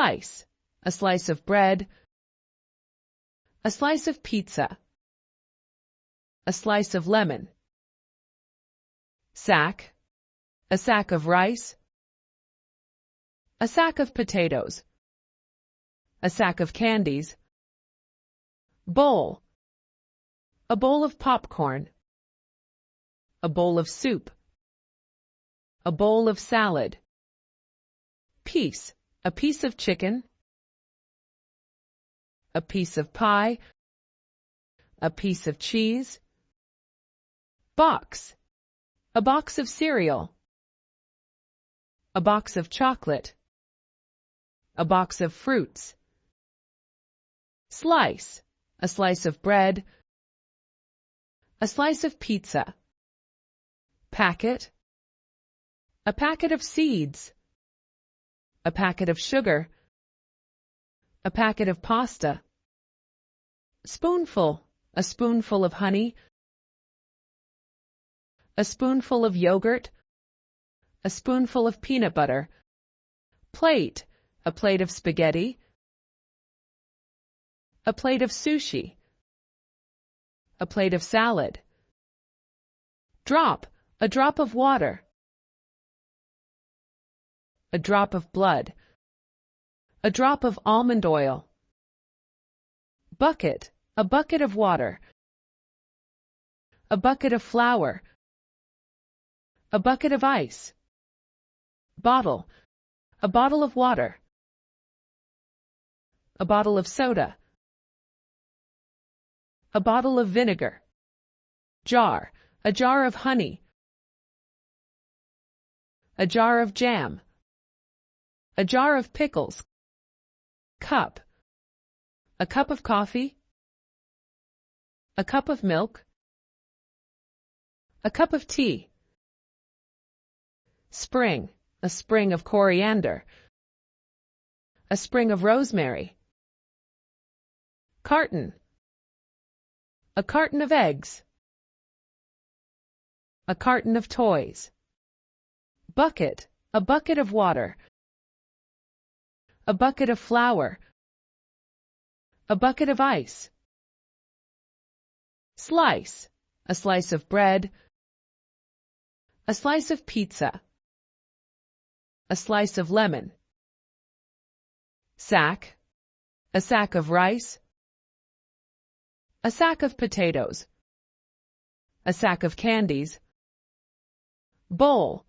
Slice, a slice of bread. A slice of pizza. A slice of lemon. Sack, a sack of rice. A sack of potatoes. A sack of candies. Bowl, a bowl of popcorn. A bowl of soup. A bowl of salad. Piece, a piece of chicken. A piece of pie. A piece of cheese. Box, a box of cereal. A box of chocolate. A box of fruits. Slice, a slice of bread. A slice of pizza. Packet, a packet of seeds. A packet of sugar. A packet of pasta. Spoonful, a spoonful of honey. A spoonful of yogurt. A spoonful of peanut butter. Plate, a plate of spaghetti. A plate of sushi. A plate of salad. Drop, a drop of water. A drop of blood. A drop of almond oil. Bucket, a bucket of water. A bucket of flour. A bucket of ice. Bottle, a bottle of water. A bottle of soda. A bottle of vinegar. Jar, a jar of honey. A jar of jam. A jar of pickles. Cup, a cup of coffee. A cup of milk. A cup of tea. Spring, a spring of coriander. A spring of rosemary. Carton, a carton of eggs. A carton of toys. Bucket, a bucket of water. A bucket of flour. A bucket of ice. Slice, a slice of bread. A slice of pizza. A slice of lemon. Sack, a sack of rice. A sack of potatoes. A sack of candies. Bowl,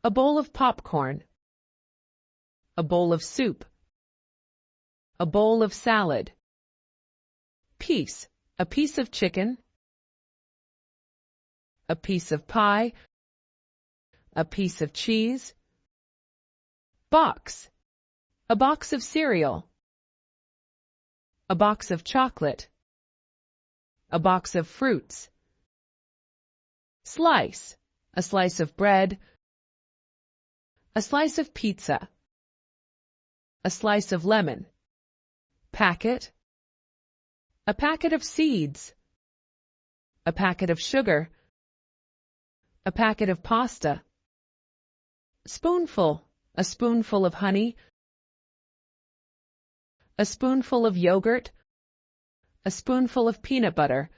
a bowl of popcorn. A bowl of soup. A bowl of salad. Piece, a piece of chicken. A piece of pie. A piece of cheese. Box, a box of cereal. A box of chocolate. A box of fruits. Slice, a slice of bread. A slice of pizza. A slice of lemon. Packet, a packet of seeds. A packet of sugar. A packet of pasta. Spoonful, a spoonful of honey. A spoonful of yogurt. A spoonful of peanut butter.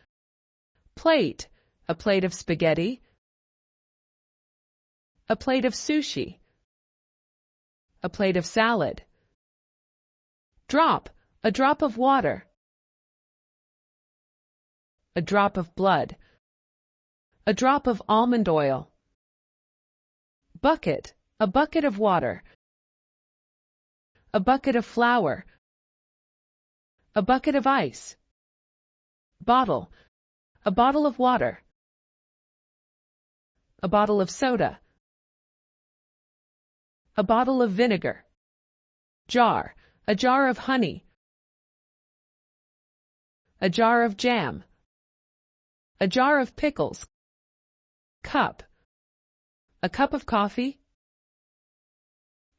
Plate, a plate of spaghetti. A plate of sushi. A plate of salad. Drop, a drop of water. A drop of blood. A drop of almond oil. Bucket, a bucket of water. A bucket of flour. A bucket of ice. Bottle, a bottle of water. A bottle of soda. A bottle of vinegar. Jar, a jar of honey. A jar of jam. A jar of pickles. Cup, a cup of coffee.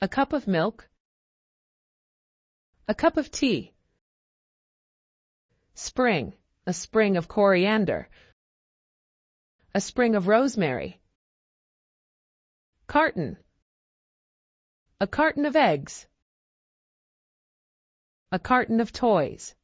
A cup of milk. A cup of tea. Spring, a spring of coriander. A spring of rosemary. Carton, a carton of eggs. a carton of toys,